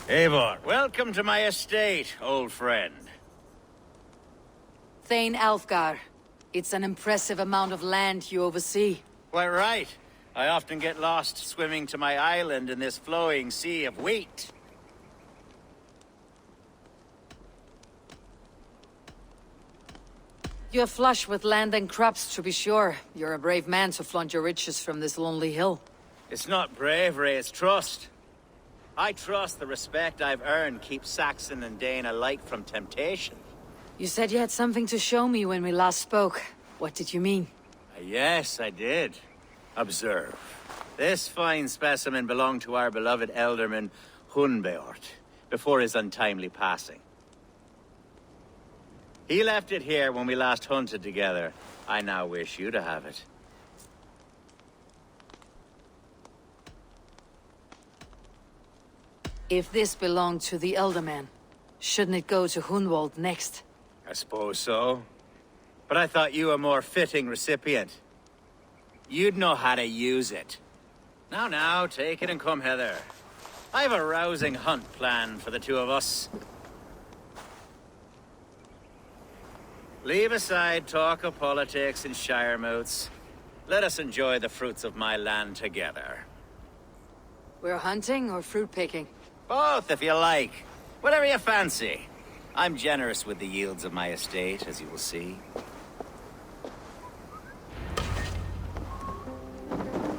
Eivor, welcome to my estate, old friend. Thane Alfgar. It's an impressive amount of land you oversee. Quite right. I often get lost swimming to my island in this flowing sea of wheat. You're flush with land and crops, to be sure. You're a brave man to flaunt your riches from this lonely hill. It's not bravery, it's trust. I trust the respect I've earned keeps Saxon and Dane alike from temptation. You said you had something to show me when we last spoke. What did you mean? Yes, I did. Observe. This fine specimen belonged to our beloved elderman, Hunbeort, before his untimely passing. He left it here when we last hunted together. I now wish you to have it. If this belonged to the Elderman, shouldn't it go to Hunwald next? I suppose so. But I thought you a more fitting recipient. You'd know how to use it. Now, take it and come hither. I've a rousing hunt planned for the two of us. Leave aside talk of politics and shire moots. Let us enjoy the fruits of my land together. We're hunting or fruit picking? Both, if you like. Whatever you fancy. I'm generous with the yields of my estate, as you will see.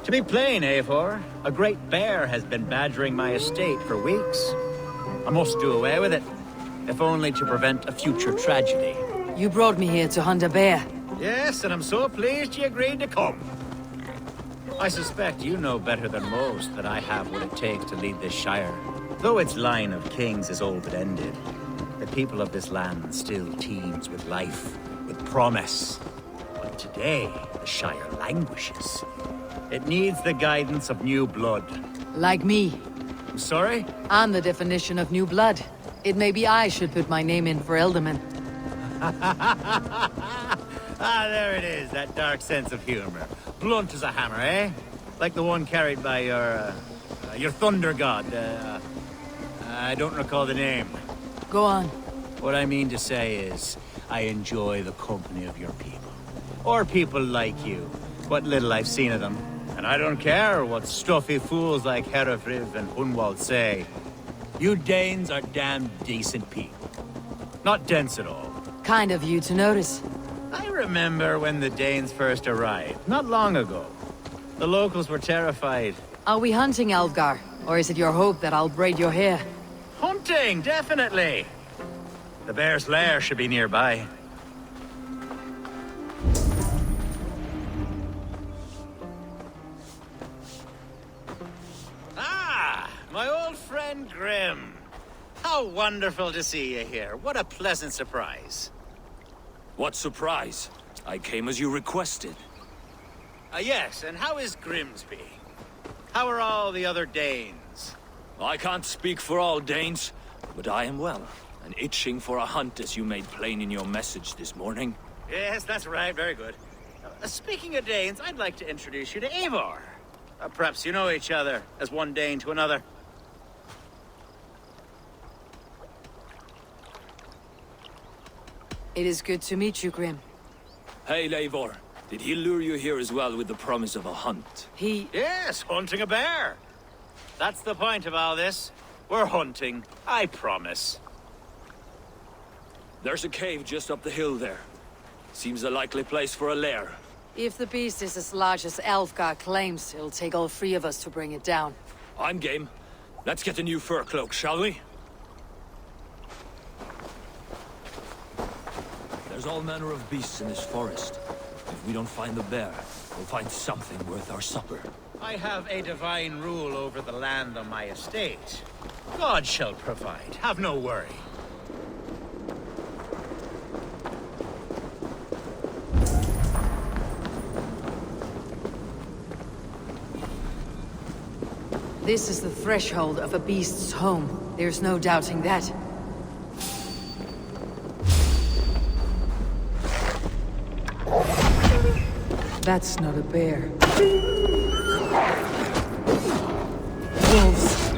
To be plain, Eivor, a great bear has been badgering my estate for weeks. I must do away with it, if only to prevent a future tragedy. You brought me here to hunt a bear. Yes, and I'm so pleased you agreed to come. I suspect you know better than most that I have what it takes to lead this shire. Though its line of kings is old but ended, the people of this land still teems with life, with promise. But today, the shire languishes. It needs the guidance of new blood. Like me. I'm sorry? I'm the definition of new blood. It may be I should put my name in for Elderman. There it is, that dark sense of humor. Blunt as a hammer, eh? Like the one carried by your thunder god. I don't recall the name. Go on. What I mean to say is, I enjoy the company of your people. Or people like you. What little I've seen of them. And I don't care what stuffy fools like Herefriv and Hunwald say. You Danes are damn decent people. Not dense at all. Kind of you to notice. I remember when the Danes first arrived, not long ago. The locals were terrified. Are we hunting, Alfgar? Or is it your hope that I'll braid your hair? Hunting, definitely! The bear's lair should be nearby. Ah, my old friend Grim. How wonderful to see you here. What a pleasant surprise. What surprise? I came as you requested. Yes, and how is Grimsby? How are all the other Danes? I can't speak for all Danes, but I am well, and itching for a hunt as you made plain in your message this morning. Yes, that's right, very good. Speaking of Danes, I'd like to introduce you to Eivor. Perhaps you know each other, as one Dane to another. It is good to meet you, Grim. Hey, Eivor. Did he lure you here as well with the promise of a hunt? Yes, hunting a bear. That's the point of all this. We're hunting, I promise. There's a cave just up the hill there. Seems a likely place for a lair. If the beast is as large as Alfgar claims, it'll take all three of us to bring it down. I'm game. Let's get a new fur cloak, shall we? There's all manner of beasts in this forest. If we don't find the bear, we'll find something worth our supper. I have a divine rule over the land on my estate. God shall provide, have no worry. This is the threshold of a beast's home. There's no doubting that. That's not a bear. Wolves.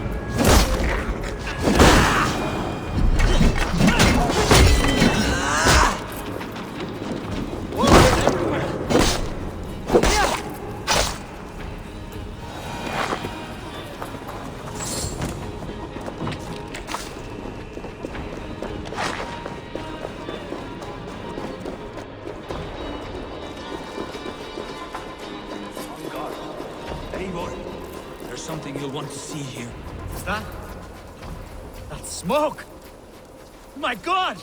something you'll want to see here. Is that? That smoke! My God!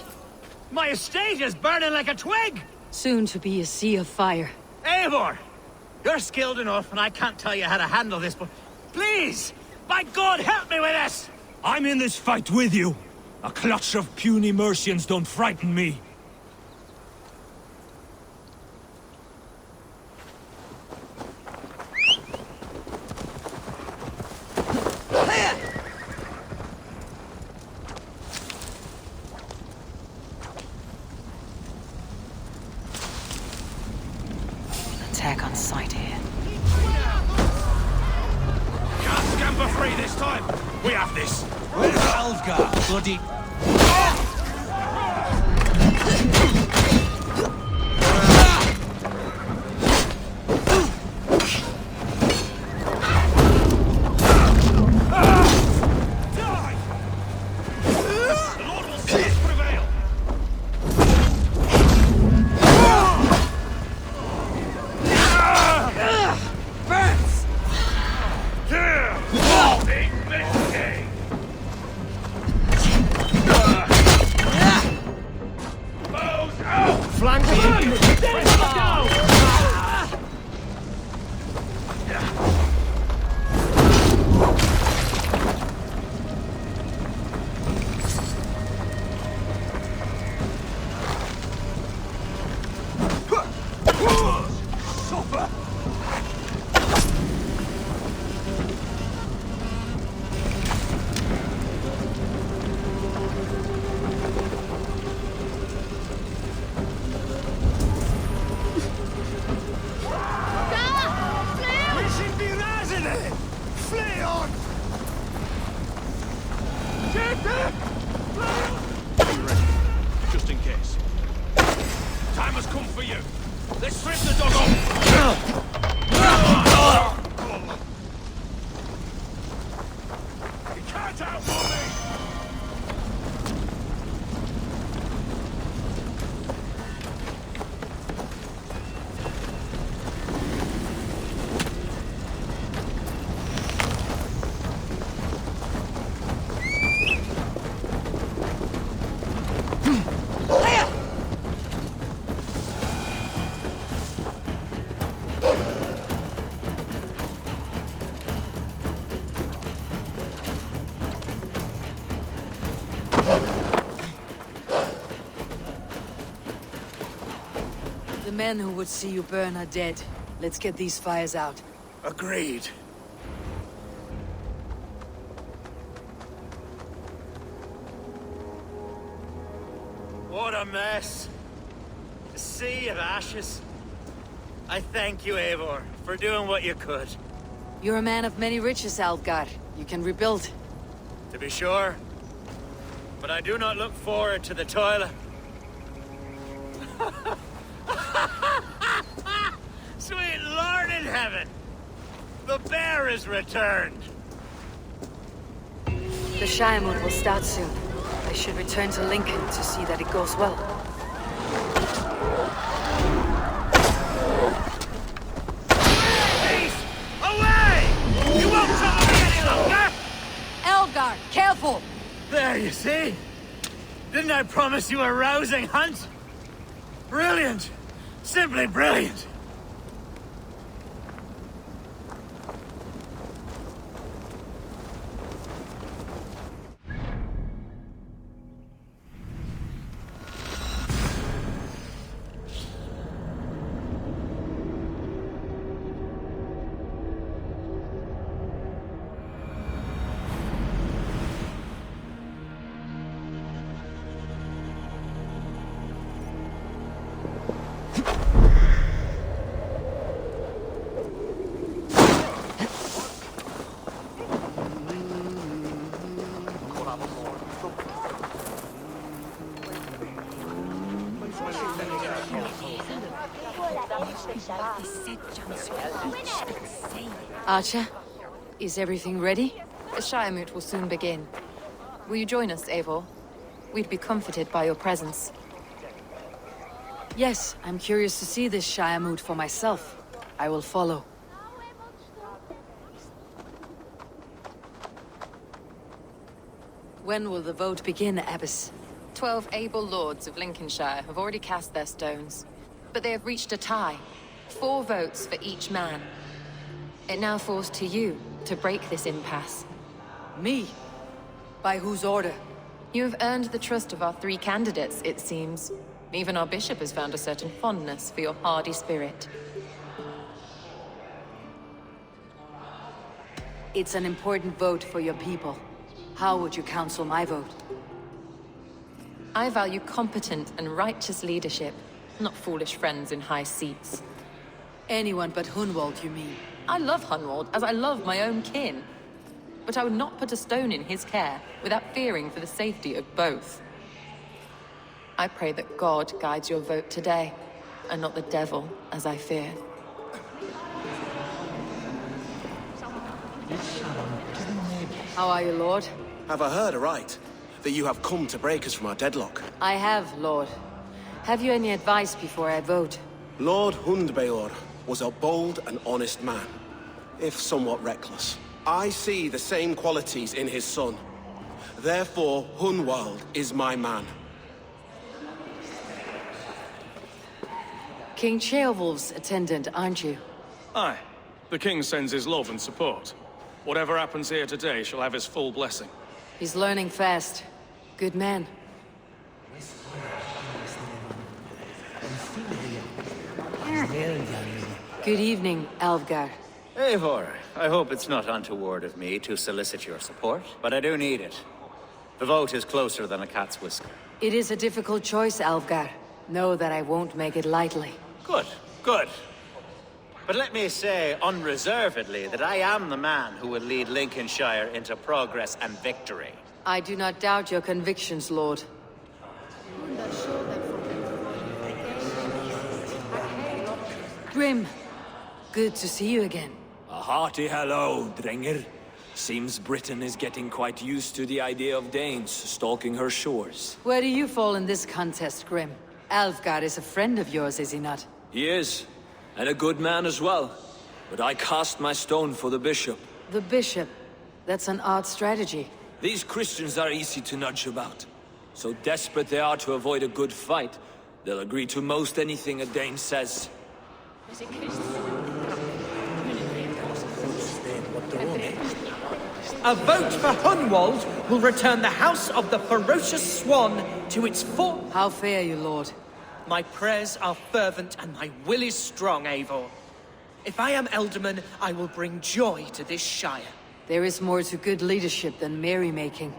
My estate is burning like a twig! Soon to be a sea of fire. Eivor! You're skilled enough, and I can't tell you how to handle this, but please! By God, help me with this! I'm in this fight with you! A clutch of puny Mercians don't frighten me! Attack on sight here. Can't scamper free this time! We have this! Where's Alfgar, bloody... Just in case. Time has come for you. Let's strip the dog off. You can't outrun me. The men who would see you burn are dead. Let's get these fires out. Agreed. What a mess. A sea of ashes. I thank you, Eivor, for doing what you could. You're a man of many riches, Alfgar. You can rebuild. To be sure. But I do not look forward to the toilet. Sweet Lord in heaven! The bear is returned! The Shiremoon will start soon. I should return to Lincoln to see that it goes well. Peace! Away! You won't trouble me any longer! Alfgar, careful! There, you see? Didn't I promise you a rousing hunt? Brilliant! Simply brilliant! Archer, is everything ready? The Shiremoot will soon begin. Will you join us, Eivor? We'd be comforted by your presence. Yes, I'm curious to see this Shiremoot for myself. I will follow. When will the vote begin, Abbess? 12 able lords of Lincolnshire have already cast their stones, but they have reached a tie. 4 votes for each man. It now falls to you to break this impasse. Me? By whose order? You have earned the trust of our 3 candidates, it seems. Even our bishop has found a certain fondness for your hardy spirit. It's an important vote for your people. How would you counsel my vote? I value competent and righteous leadership, not foolish friends in high seats. Anyone but Hunwald, you mean? I love Hunwald as I love my own kin. But I would not put a stone in his care without fearing for the safety of both. I pray that God guides your vote today, and not the devil, as I fear. How are you, Lord? Have I heard aright? That you have come to break us from our deadlock? I have, Lord. Have you any advice before I vote? Lord Hundbeor was a bold and honest man, if somewhat reckless. I see the same qualities in his son. Therefore, Hunwald is my man. King Ceolwulf's attendant, aren't you? Aye. The king sends his love and support. Whatever happens here today shall have his full blessing. He's learning fast. Good man. Good evening, Alvgar. Eivor, I hope it's not untoward of me to solicit your support, but I do need it. The vote is closer than a cat's whisker. It is a difficult choice, Alvgar. Know that I won't make it lightly. Good, good. But let me say unreservedly that I am the man who will lead Lincolnshire into progress and victory. I do not doubt your convictions, Lord. Grim, good to see you again. A hearty hello, Drenger. Seems Britain is getting quite used to the idea of Danes stalking her shores. Where do you fall in this contest, Grim? Alvgar is a friend of yours, is he not? He is, and a good man as well. But I cast my stone for the bishop. The bishop? That's an odd strategy. These Christians are easy to nudge about. So desperate they are to avoid a good fight, they'll agree to most anything a Dane says. A vote for Hunwald will return the House of the Ferocious Swan to its full... How fare you, Lord? My prayers are fervent and my will is strong, Eivor. If I am Elderman, I will bring joy to this Shire. There is more to good leadership than merrymaking.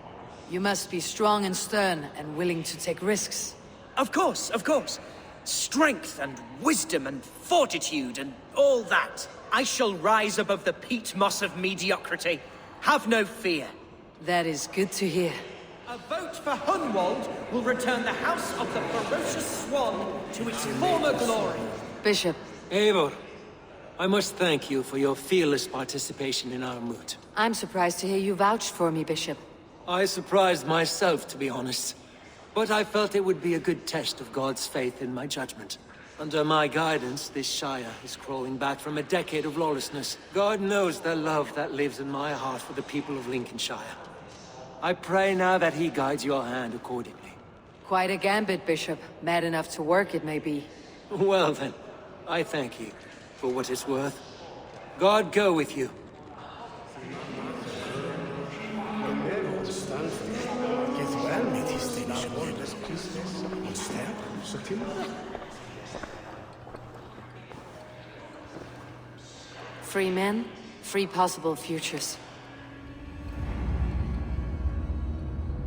You must be strong and stern and willing to take risks. Of course, of course. Strength and wisdom and fortitude and all that. I shall rise above the peat moss of mediocrity. Have no fear. That is good to hear. A vote for Hunwald will return the House of the Ferocious Swan to its former glory. Bishop. Eivor, I must thank you for your fearless participation in our moot. I'm surprised to hear you vouched for me, Bishop. I surprised myself, to be honest. But I felt it would be a good test of God's faith in my judgment. Under my guidance, this Shire is crawling back from a decade of lawlessness. God knows the love that lives in my heart for the people of Lincolnshire. I pray now that he guides your hand accordingly. Quite a gambit, Bishop. Mad enough to work, it may be. Well then, I thank you for what it's worth. God go with you. Free men, free possible futures.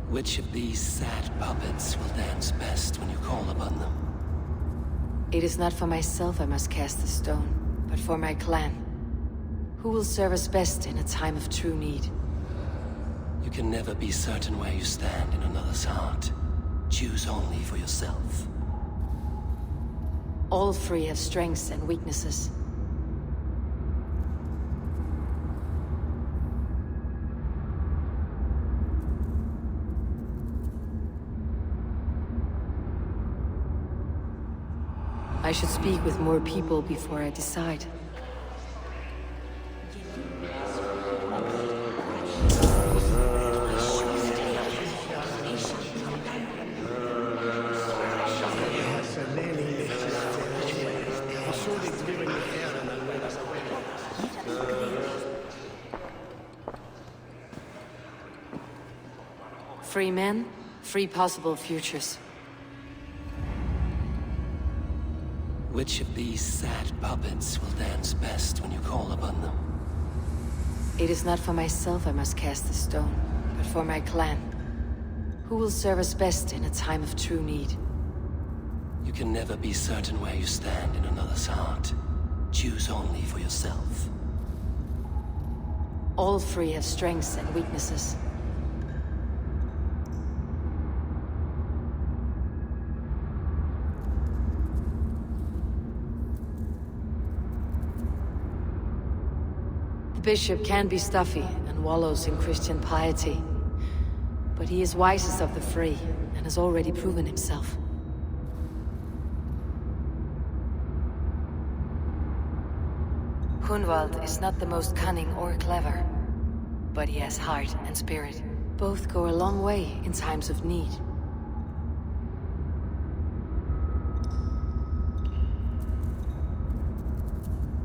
Which of these sad puppets will dance best when you call upon them? It is not for myself I must cast the stone, but for my clan. Who will serve us best in a time of true need? You can never be certain where you stand in another's heart. Choose only for yourself. All three have strengths and weaknesses. I should speak with more people before I decide. Free men, free possible futures. Which of these sad puppets will dance best when you call upon them? It is not for myself I must cast the stone, but for my clan. Who will serve us best in a time of true need? You can never be certain where you stand in another's heart. Choose only for yourself. All three have strengths and weaknesses. The bishop can be stuffy and wallows in Christian piety. But he is wisest of the three, and has already proven himself. Hunwald is not the most cunning or clever, but he has heart and spirit. Both go a long way in times of need.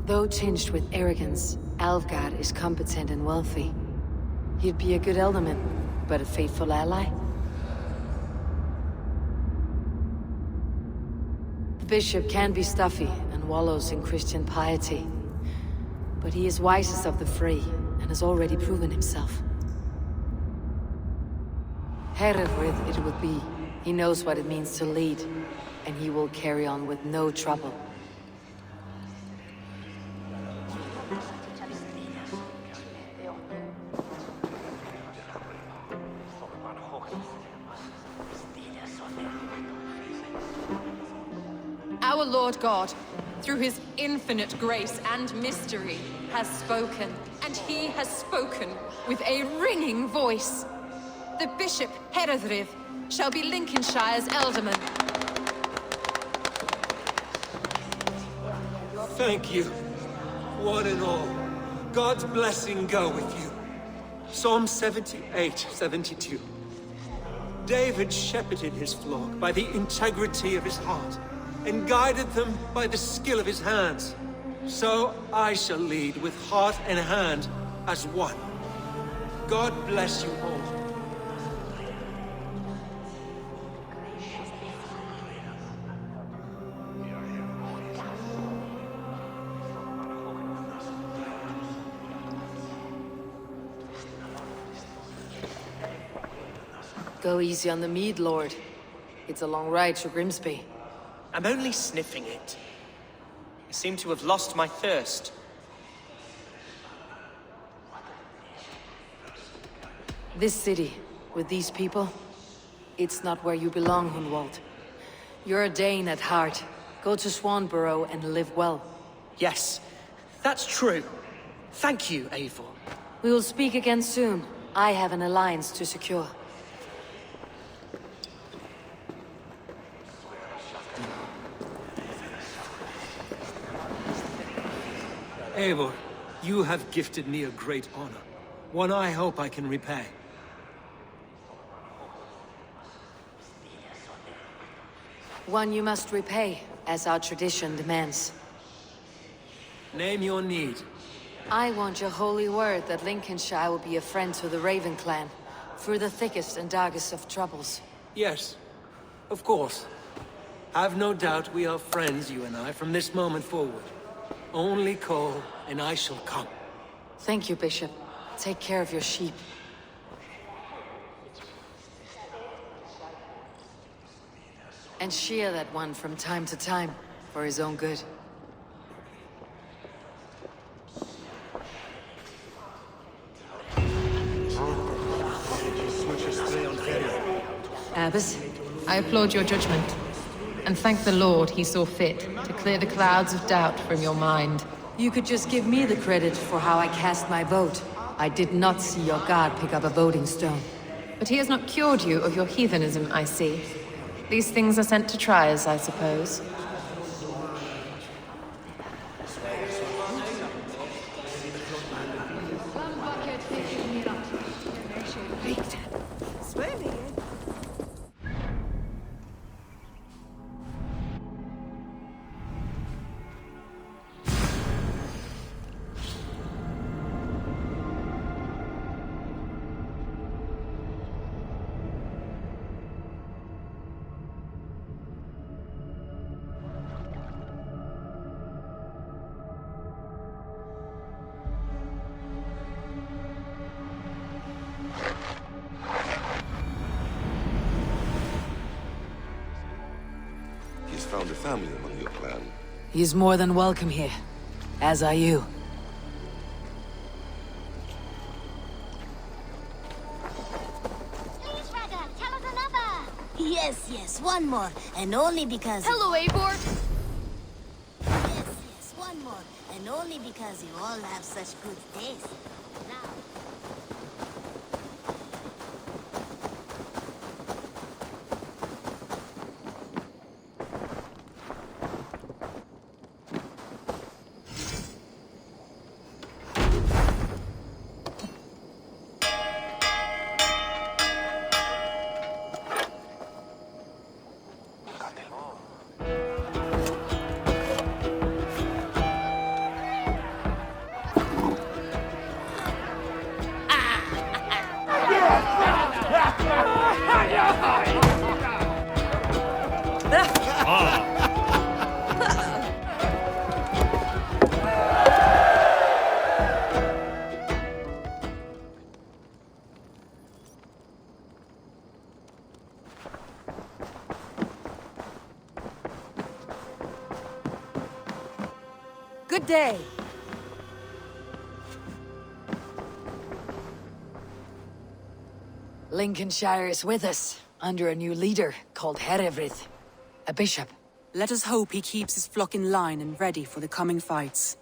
Though tinged with arrogance, Alfgard is competent and wealthy. He'd be a good elderman, but a faithful ally. The bishop can be stuffy and wallows in Christian piety. But he is wisest of the three, and has already proven himself. Herewith it would be. He knows what it means to lead, and he will carry on with no trouble. Our Lord God, through his infinite grace and mystery, has spoken, and he has spoken with a ringing voice. The Bishop Herewith shall be Lincolnshire's elderman. Thank you, one and all. God's blessing go with you. Psalm 78, 72. David shepherded his flock by the integrity of his heart, and guided them by the skill of his hands. So I shall lead with heart and hand as one. God bless you all. Go easy on the mead, Lord. It's a long ride to Grimsby. I'm only sniffing it. I seem to have lost my thirst. This city, with these people, it's not where you belong, Hunwald. You're a Dane at heart. Go to Swanborough and live well. Yes, that's true. Thank you, Eivor. We will speak again soon. I have an alliance to secure. Eivor, you have gifted me a great honor. One I hope I can repay. One you must repay, as our tradition demands. Name your need. I want your holy word that Lincolnshire will be a friend to the Raven clan, through the thickest and darkest of troubles. Yes, of course. Have no doubt we are friends, you and I, from this moment forward. Only call, and I shall come. Thank you, Bishop. Take care of your sheep. And shear that one from time to time, for his own good. Abbess? I applaud your judgment, and thank the Lord he saw fit to clear the clouds of doubt from your mind. You could just give me the credit for how I cast my vote. I did not see your god pick up a voting stone. But he has not cured you of your heathenism, I see. These things are sent to try us, I suppose. found a family among your clan. He's more than welcome here. As are you. Please, Ragga, tell us another! Yes, one more. And only because... Hello, Eivor! Yes, one more. And only because you all have such good taste. Now... Good day. Lincolnshire is with us, under a new leader called Herefrith, a bishop. Let us hope he keeps his flock in line and ready for the coming fights.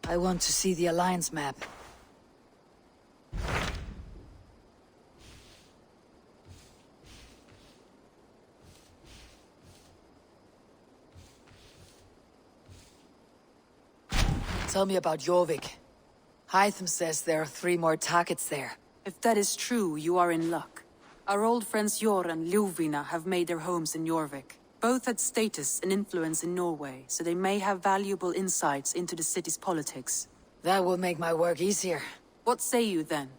I want to see the Alliance map. Tell me about Jorvik. Hytham says there are 3 more targets there. If that is true, you are in luck. Our old friends Jor and Ljuvina have made their homes in Jorvik. Both had status and influence in Norway, so they may have valuable insights into the city's politics. That will make my work easier. What say you then?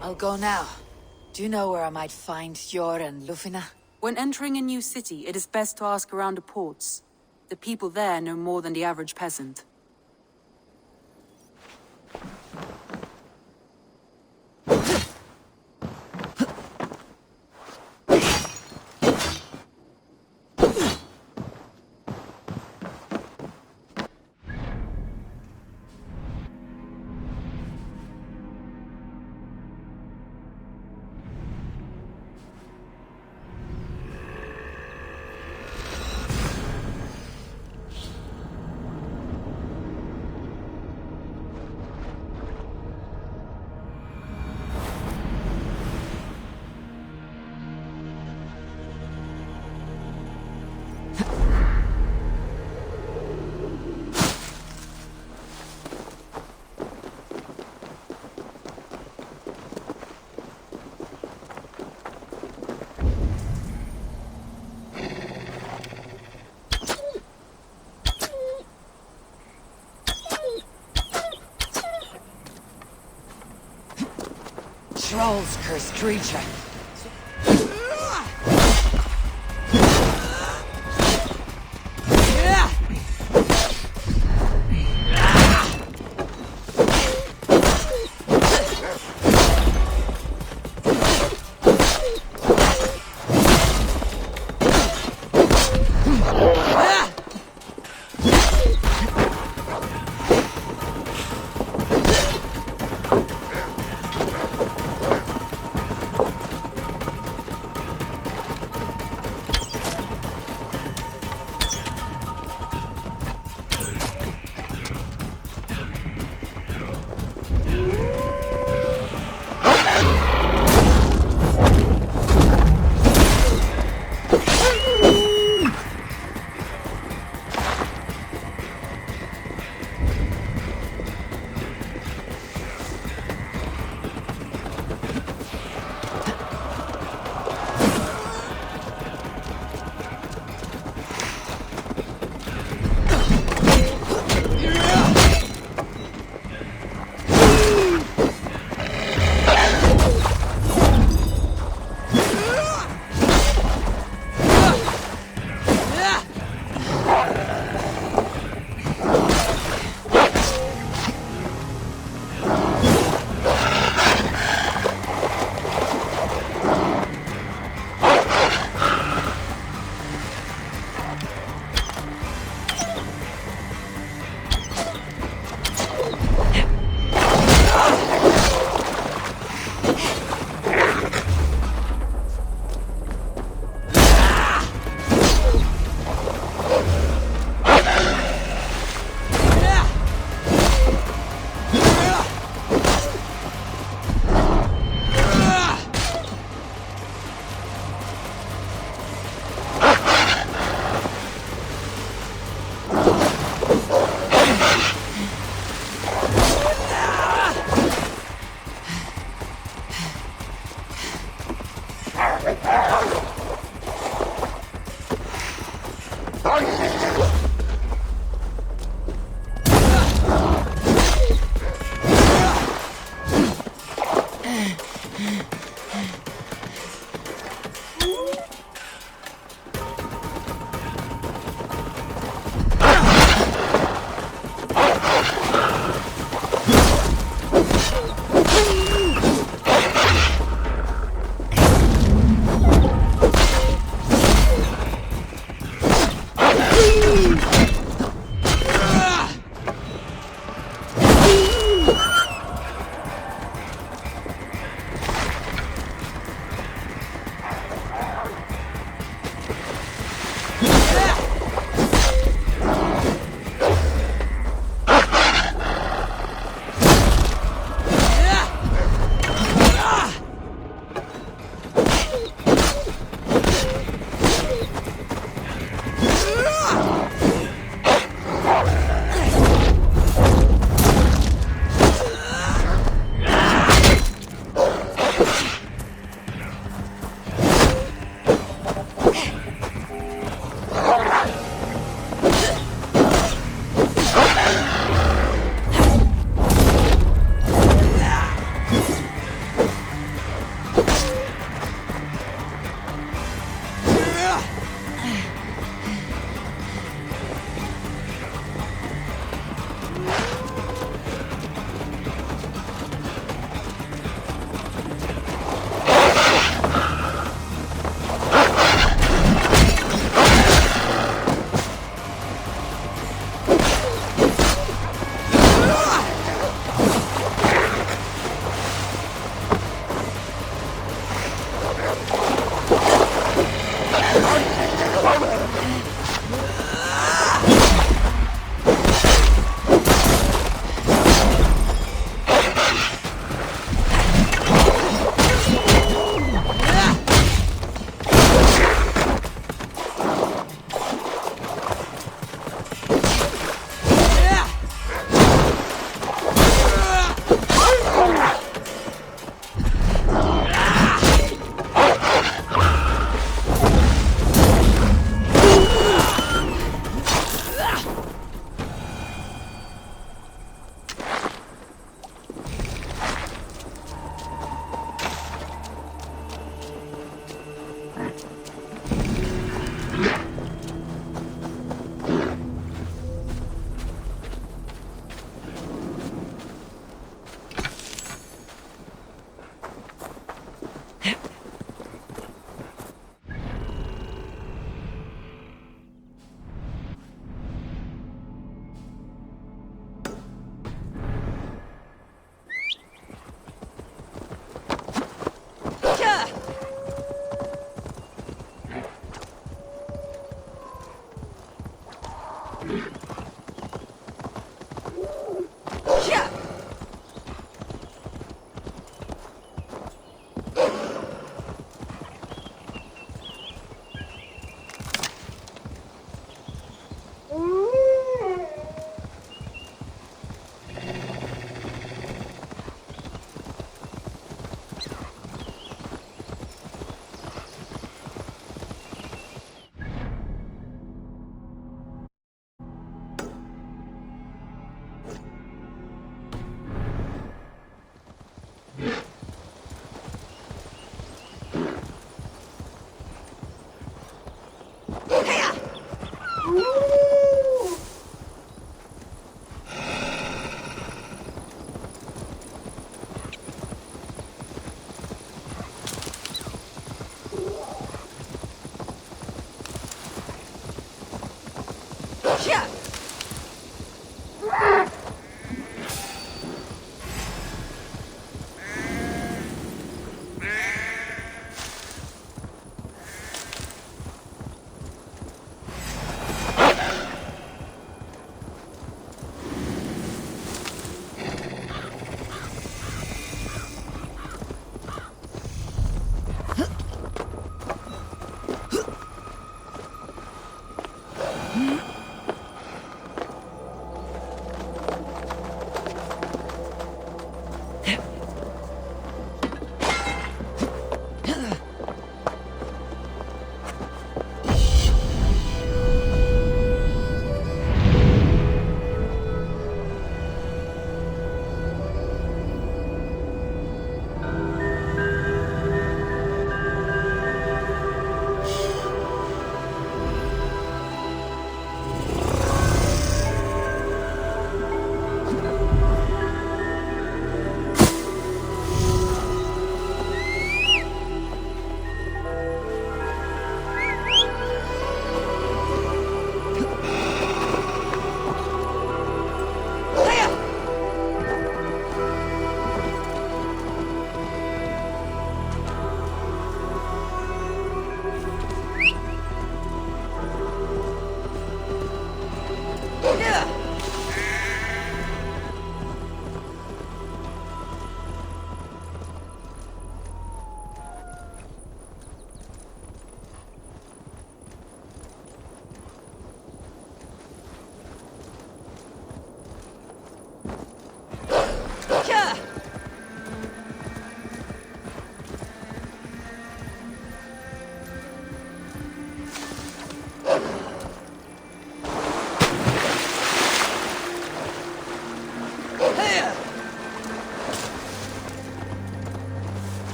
I'll go now. Do you know where I might find Jor and Ljuvina? When entering a new city, it is best to ask around the ports. The people there know more than the average peasant. Troll's cursed creature.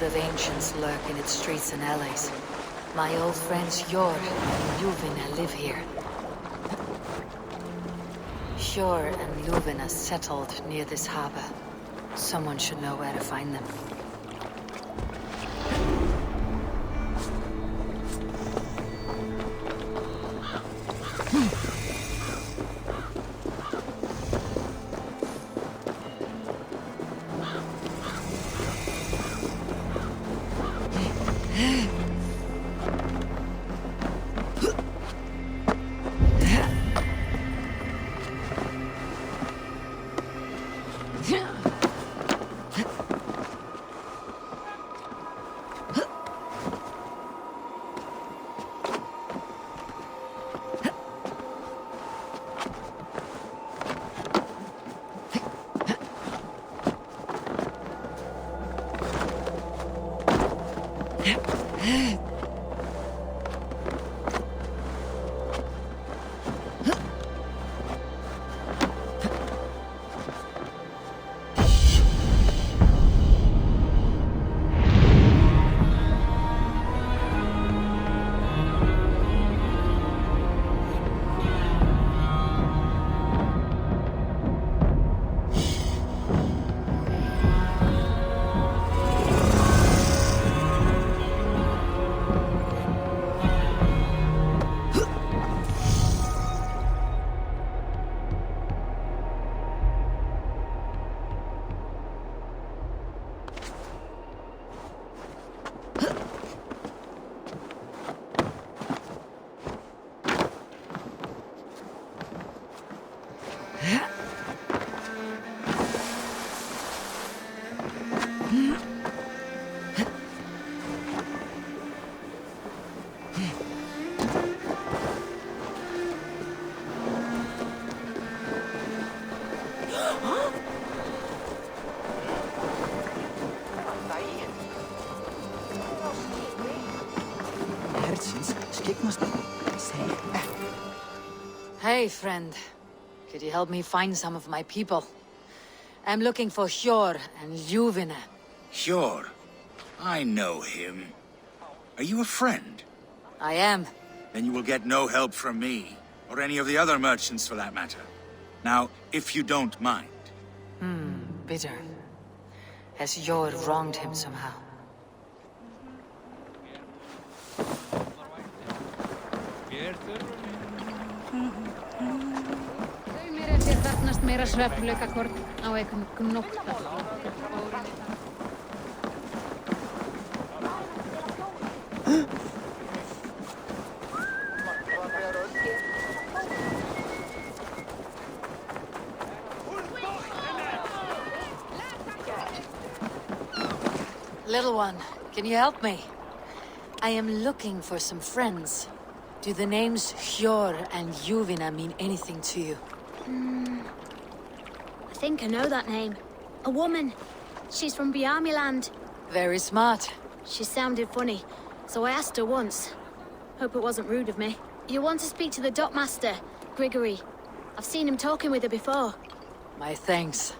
horde of ancients lurk in its streets and alleys. My old friends Jor and Ljuvina live here. Jor and Ljuvina settled near this harbor. Someone should know where to find them. Hey, friend. Could you help me find some of my people? I'm looking for Hjor and Ljuvina. Hjor? I know him. Are you a friend? I am. Then you will get no help from me, or any of the other merchants for that matter. Now, if you don't mind. Bitter. Has Hjor wronged him somehow? Meira svefnleikakort á einhvern gnótta. Little one, can you help me? I am looking for some friends. Do the names Hjor and Ljuvina mean anything to you? I think I know that name. A woman. She's from Bjarmiland. Very smart. She sounded funny, so I asked her once. Hope it wasn't rude of me. You want to speak to the dockmaster, Grigory. I've seen him talking with her before. My thanks.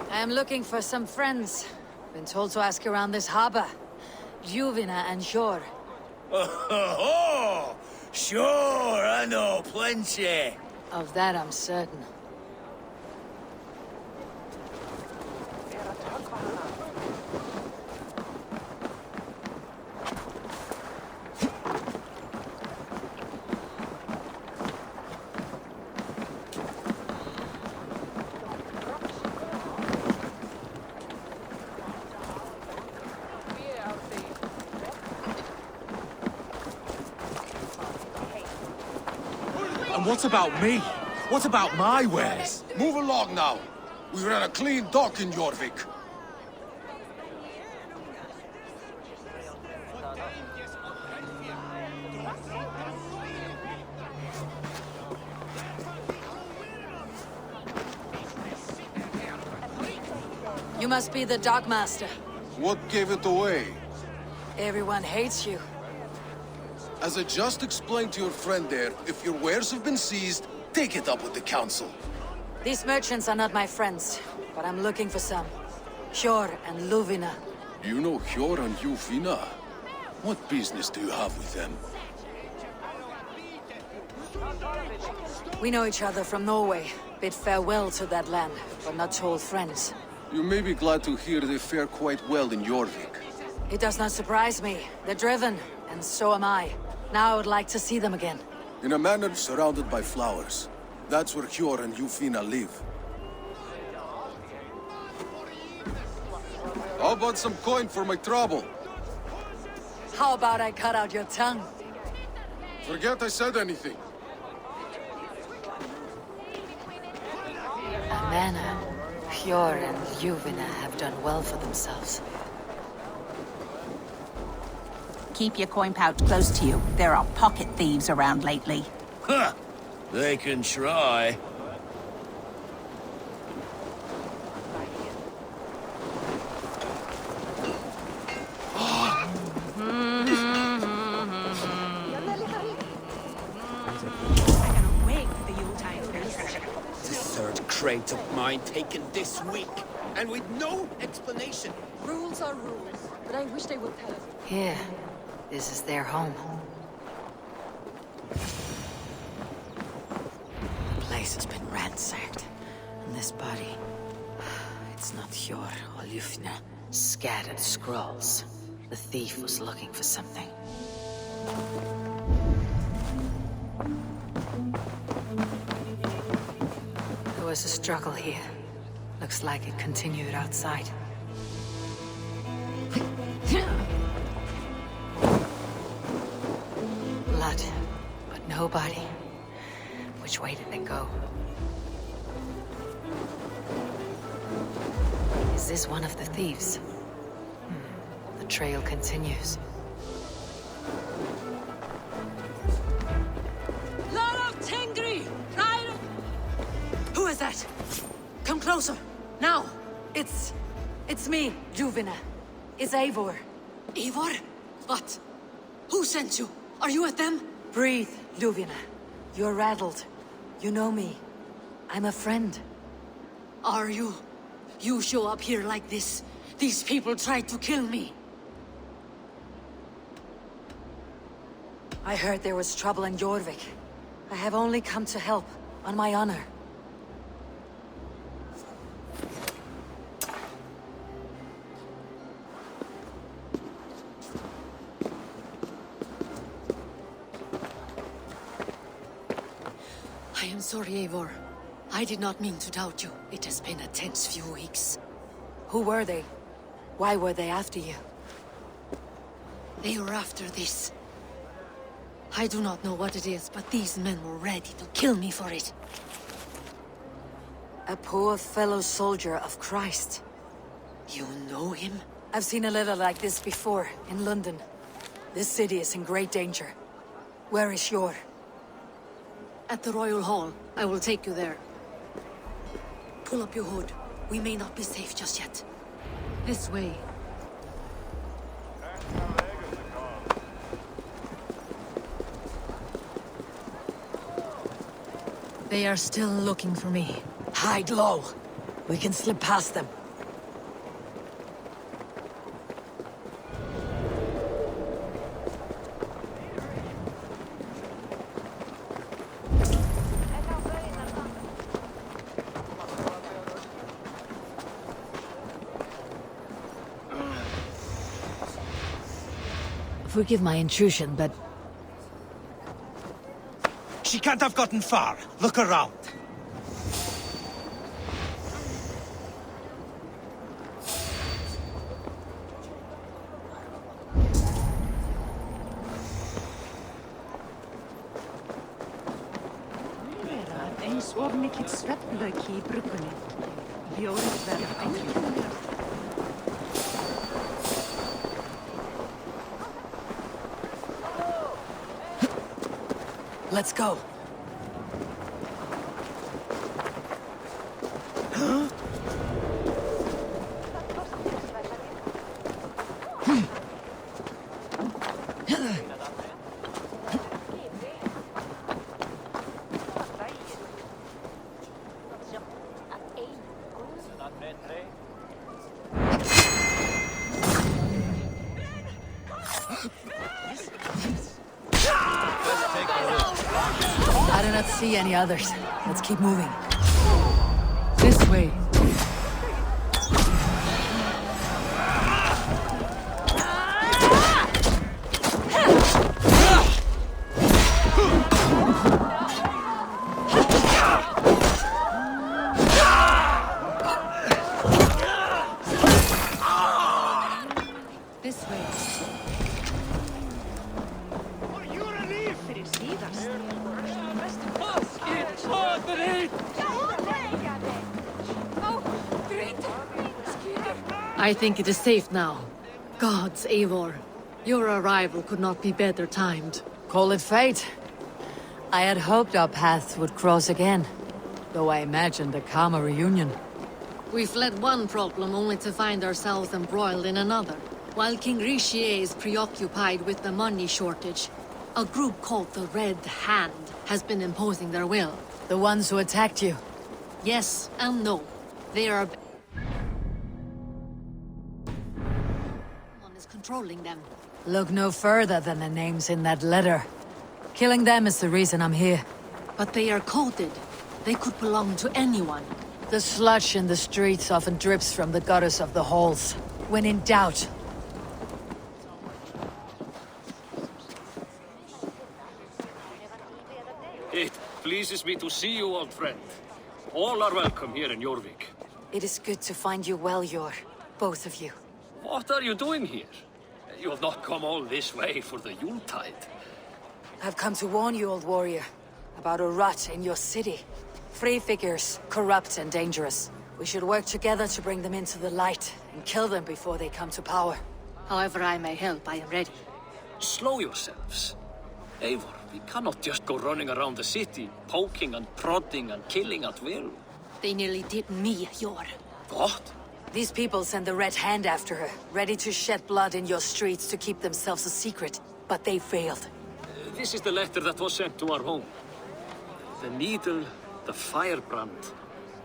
I am looking for some friends. Been told to ask around this harbor. Ljuvina and Hjor. Oh, sure, I know plenty. Of that I'm certain. And what about me? What about my wares? Move along now. We ran a clean dock in Jorvik. You must be the dockmaster. What gave it away? Everyone hates you. As I just explained to your friend there, if your wares have been seized, take it up with the council. These merchants are not my friends, but I'm looking for some. Hjor and Luvina. You know Hjor and Luvina? What business do you have with them? We know each other from Norway. Bid farewell to that land, but not to old friends. You may be glad to hear they fare quite well in Jorvik. It does not surprise me. They're driven, and so am I. Now I would like to see them again. In a manor surrounded by flowers. That's where Hjor and Luvina live. How about some coin for my trouble? How about I cut out your tongue? Forget I said anything. A manor. Hjor and Luvina have done well for themselves. Keep your coin pouch close to you. There are pocket thieves around lately. Huh! They can try. Crate of mine taken this week, and with no explanation. Rules are rules, but I wish they would tell us. Here. This is their home. The place has been ransacked. And this body... It's not Hjor or Luvina. Scattered scrolls. The thief was looking for something. There was a struggle here. Looks like it continued outside. Blood, but no body. Which way did they go? Is this one of the thieves? The trail continues. Lord of Tengri! Rider! Who is that? Come closer, now! It's me, Luvina. It's Eivor. Eivor? What? Who sent you? Are you with them? Breathe, Luvina. You're rattled. You know me. I'm a friend. Are you? You show up here like this. These people tried to kill me. I heard there was trouble in Jorvik. I have only come to help, on my honor. I am sorry, Eivor. I did not mean to doubt you. It has been a tense few weeks. Who were they? Why were they after you? They were after this. I do not know what it is, but these men were ready to kill me for it. A poor fellow soldier of Christ. You know him? I've seen a letter like this before, in London. This city is in great danger. Where is Hjor? At the Royal Hall. I will take you there. Pull up your hood. We may not be safe just yet. This way. They are still looking for me. Hide low. We can slip past them. Forgive my intrusion, but... She can't have gotten far. Look around. Eins of mikill svefnlauki í bruggunni. Bjórinn verður ætlulega. Let's go. see any others. Let's keep moving. This way. This way. I think it is safe now. Gods, Eivor. Your arrival could not be better timed. Call it fate. I had hoped our paths would cross again, though I imagined a calmer reunion. We fled one problem only to find ourselves embroiled in another. While King Richier is preoccupied with the money shortage, a group called the Red Hand has been imposing their will. The ones who attacked you? Yes and no. They are... Someone is controlling them. Look no further than the names in that letter. Killing them is the reason I'm here. But they are coded. They could belong to anyone. The sludge in the streets often drips from the gutters of the halls. When in doubt... It pleases me to see you, old friend. All are welcome here in Jorvik. It is good to find you well, Yor. Both of you. What are you doing here? You have not come all this way for the Yuletide. I've come to warn you, old warrior, about a rot in your city. Free figures, corrupt and dangerous. We should work together to bring them into the light and kill them before they come to power. However I may help, I am ready. Slow yourselves. Eivor, we cannot just go running around the city, poking and prodding and killing at will. They nearly did me, Yor. What? These people send the Red Hand after her, ready to shed blood in your streets to keep themselves a secret. But they failed. This is the letter that was sent to our home. The needle, the firebrand,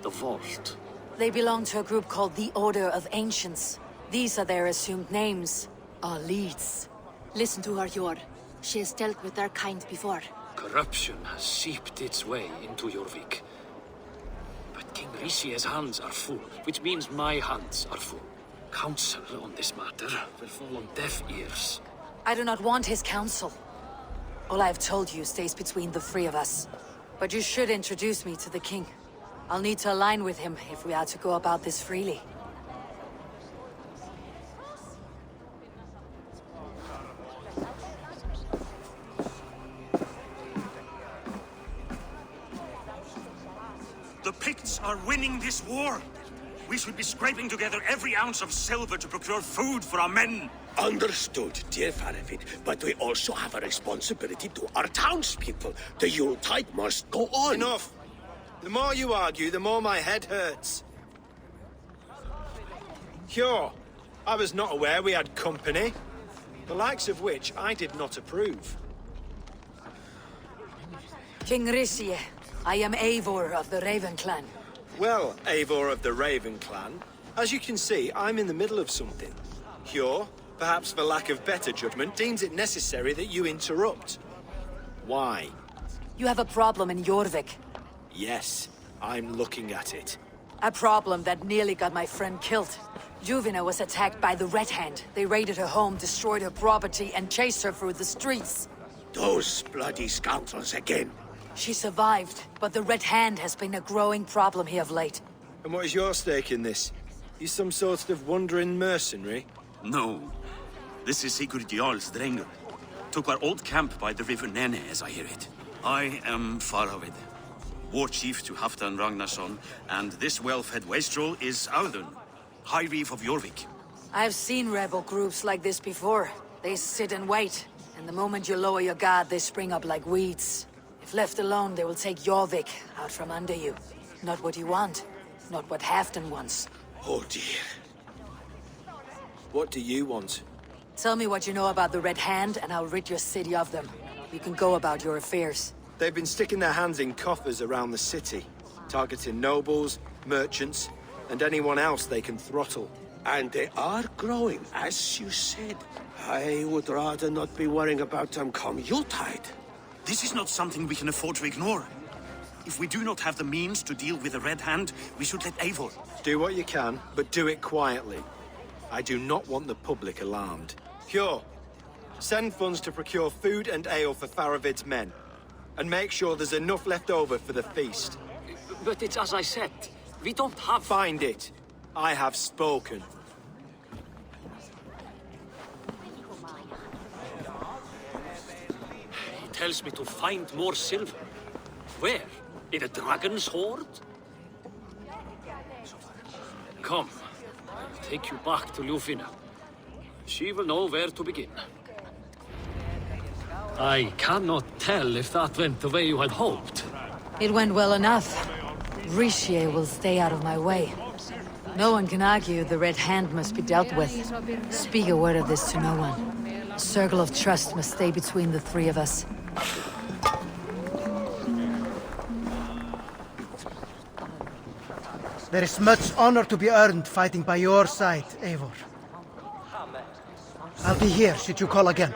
the vault. They belong to a group called the Order of Ancients. These are their assumed names. Our leads. Listen to her, Yor. She has dealt with their kind before. Corruption has seeped its way into Jorvik. But King Richier's hands are full, which means my hands are full. Counsel on this matter will fall on deaf ears. I do not want his counsel. All I have told you stays between the three of us. But you should introduce me to the king. I'll need to align with him if we are to go about this freely. The Picts are winning this war. We should be scraping together every ounce of silver to procure food for our men. Understood, dear Faravid, but we also have a responsibility to our townspeople. The Yuletide must go on. Enough! The more you argue, the more my head hurts. Sure, I was not aware we had company, the likes of which I did not approve. King Richier, I am Eivor of the Raven Clan. Well, Eivor of the Raven Clan, as you can see, I'm in the middle of something. Hjor, perhaps for lack of better judgment, deems it necessary that you interrupt. Why? You have a problem in Jorvik. Yes, I'm looking at it. A problem that nearly got my friend killed. Juvina was attacked by the Red Hand. They raided her home, destroyed her property, and chased her through the streets. Those bloody scoundrels again. She survived, but the Red Hand has been a growing problem here of late. And what is your stake in this? You some sort of wandering mercenary? No. This is Sigurd Jarl's Drengr. Took our old camp by the river Nene, as I hear it. I am Faravid, war chief to Halfdan Ragnarsson, and this well-fed wastrel is Audun, High Reeve of Jorvik. I've seen rebel groups like this before. They sit and wait, and the moment you lower your guard, they spring up like weeds. If left alone, they will take Jorvik out from under you. Not what you want, not what Halfdan wants. Oh dear. What do you want? Tell me what you know about the Red Hand, and I'll rid your city of them. You can go about your affairs. They've been sticking their hands in coffers around the city, targeting nobles, merchants, and anyone else they can throttle. And they are growing, as you said. I would rather not be worrying about them come Yuletide. This is not something we can afford to ignore. If we do not have the means to deal with the Red Hand, we should let Eivor. Do what you can, but do it quietly. I do not want the public alarmed. Hjor, send funds to procure food and ale for Faravid's men. And make sure there's enough left over for the feast. But it's as I said. We don't have... Find it. I have spoken. He tells me to find more silver. Where? In a dragon's hoard? Come. I'll take you back to Ljufina. She will know where to begin. I cannot tell if that went the way you had hoped. It went well enough. Rishi will stay out of my way. No one can argue the Red Hand must be dealt with. Speak a word of this to no one. A circle of trust must stay between the three of us. There is much honor to be earned fighting by your side, Eivor. I'll be here should you call again.